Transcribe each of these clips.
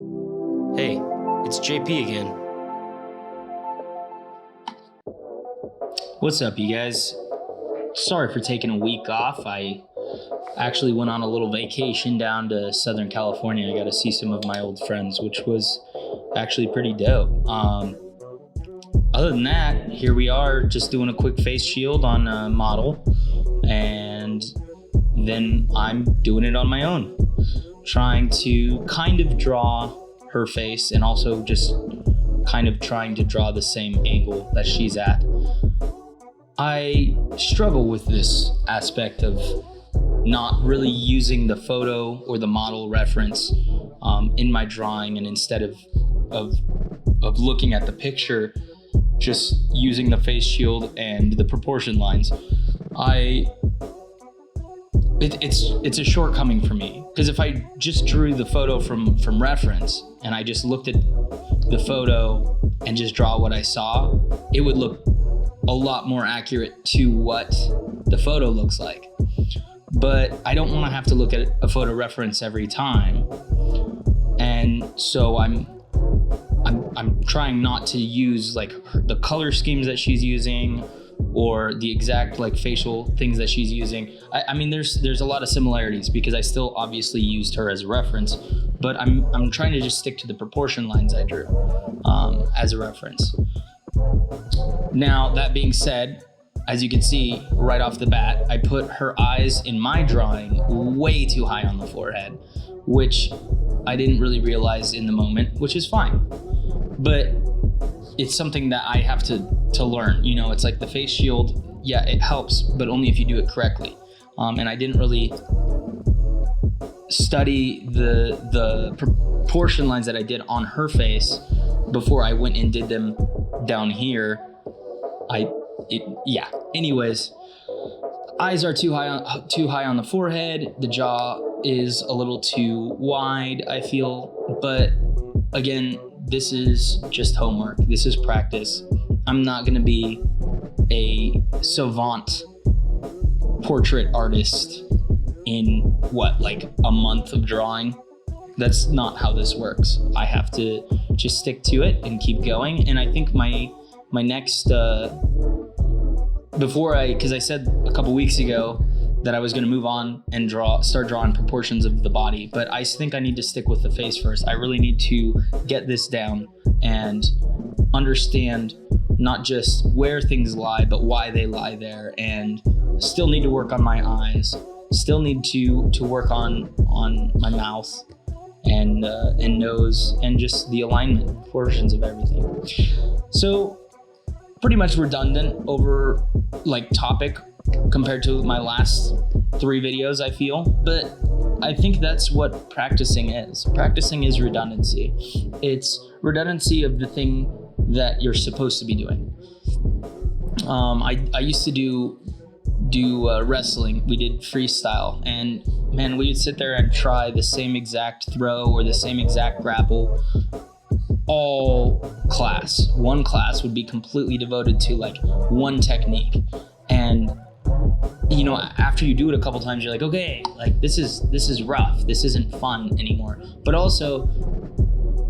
Hey, it's JP again. What's up, you guys? Sorry for taking a week off. I actually went on a little vacation down to Southern California. I got to see some of my old friends, which was actually pretty dope. Other than that, here we are just doing a quick face shield on a model, and then I'm doing it on my own, trying to kind of draw her face and also just kind of trying to draw the same angle that she's at. I struggle with this aspect of not really using the photo or the model reference in my drawing, and instead of looking at the picture, just using the face shield and the proportion lines. It's a shortcoming for me, because if I just drew the photo from reference and I just looked at the photo and just draw what I saw, it would look a lot more accurate to what the photo looks like. But I don't want to have to look at a photo reference every time, and so I'm trying not to use like the color schemes that she's using or the exact like facial things that she's using. I mean, there's a lot of similarities because I still obviously used her as a reference, but I'm trying to just stick to the proportion lines I drew as a reference. Now, that being said, as you can see right off the bat, I put her eyes in my drawing way too high on the forehead, which I didn't really realize in the moment, which is fine. But it's something that I have to learn. You know, it's like the face shield, yeah, it helps, but only if you do it correctly. And I didn't really study the proportion lines that I did on her face before I went and did them down here. Anyways, eyes are too high on the forehead. The jaw is a little too wide, I feel. But again, this is just homework. This is practice. I'm not going to be a savant portrait artist in like a month of drawing. That's not how this works. I have to just stick to it and keep going. And I think my next, because I said a couple weeks ago that I was going to move on and start drawing proportions of the body, but I think I need to stick with the face first. I really need to get this down and understand not just where things lie, but why they lie there, and still need to work on my eyes, still need to work on my mouth and nose, and just the alignment portions of everything. So pretty much redundant over like topic compared to my last 3 videos, I feel, but I think that's what practicing is. Practicing is redundancy. It's redundancy of the thing that you're supposed to be doing. I used to do wrestling. We did freestyle, and man, we would sit there and try the same exact throw or the same exact grapple all class. One class would be completely devoted to like one technique, and you know, after you do it a couple times, you're like, okay, like this is rough. This isn't fun anymore. But also,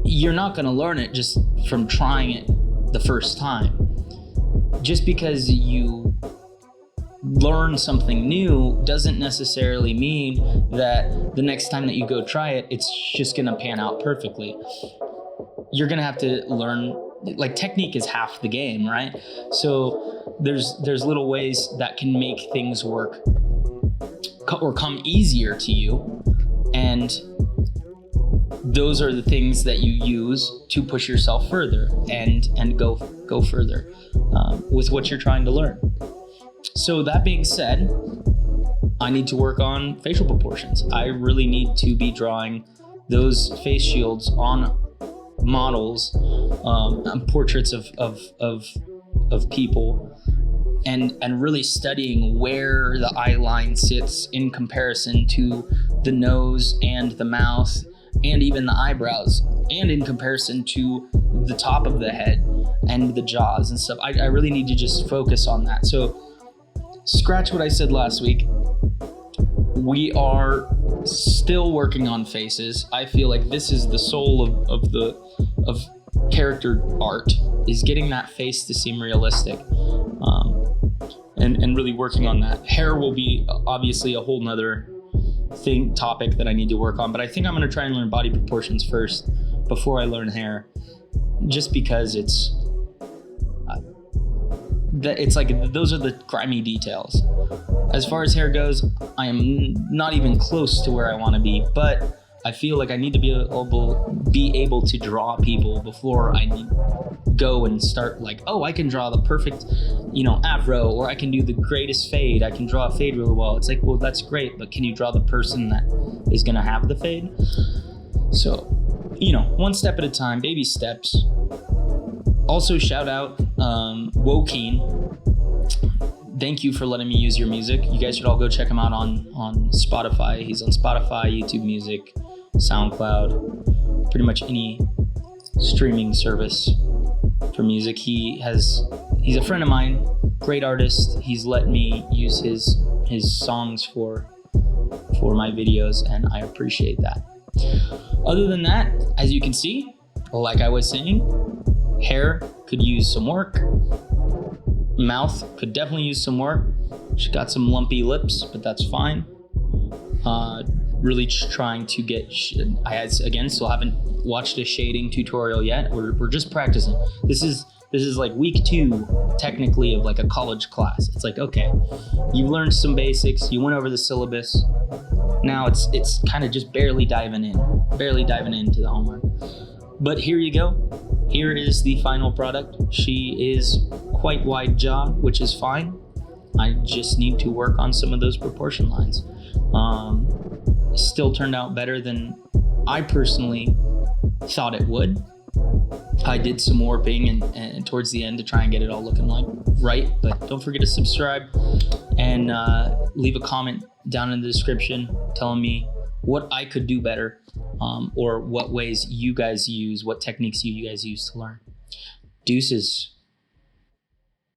you're not going to learn it just from trying it the first time. Just because you learn something new doesn't necessarily mean that the next time that you go try it, it's just going to pan out perfectly. You're going to have to learn, like, technique is half the game, right? So there's little ways that can make things work or come easier to you, and those are the things that you use to push yourself further and go further with what you're trying to learn. So that being said, I need to work on facial proportions. I really need to be drawing those face shields on models, portraits of people, and really studying where the eye line sits in comparison to the nose and the mouth and even the eyebrows, and in comparison to the top of the head and the jaws and stuff. I really need to just focus on that. So scratch what I said last week. We are Still working on faces. I feel like this is the soul of character art, is getting that face to seem realistic, and really working on that. Hair will be obviously a whole nother topic that I need to work on, but I think I'm going to try and learn body proportions first before I learn hair, just because it's like those are the grimy details. As far as hair goes, I am not even close to where I want to be, but I feel like I need to be able to draw people before I go and start like, oh, I can draw the perfect, afro, or I can do the greatest fade. I can draw a fade really well. It's like, well, that's great, but can you draw the person that is going to have the fade? So, one step at a time, baby steps. Also, shout out Wokeen. Thank you for letting me use your music. You guys should all go check him out on Spotify. He's on Spotify, YouTube Music, SoundCloud, pretty much any streaming service for music. He's a friend of mine, great artist. He's let me use his songs for my videos, and I appreciate that. Other than that, as you can see, like I was saying, hair could use some work. Mouth could definitely use some work. She got some lumpy lips, but that's fine. Really trying to get, I still haven't watched a shading tutorial yet. We're just practicing. This is like week 2 technically of like a college class. It's like, okay, you learned some basics, you went over the syllabus. Now it's kind of just barely diving into the homework. But here you go. Here is the final product. She is quite wide jawed, which is fine. I just need to work on some of those proportion lines. Still turned out better than I personally thought it would. I did some warping and towards the end to try and get it all looking like right, but don't forget to subscribe and leave a comment down in the description telling me what I could do better, or what ways you guys use, what techniques you guys use to learn. Deuces.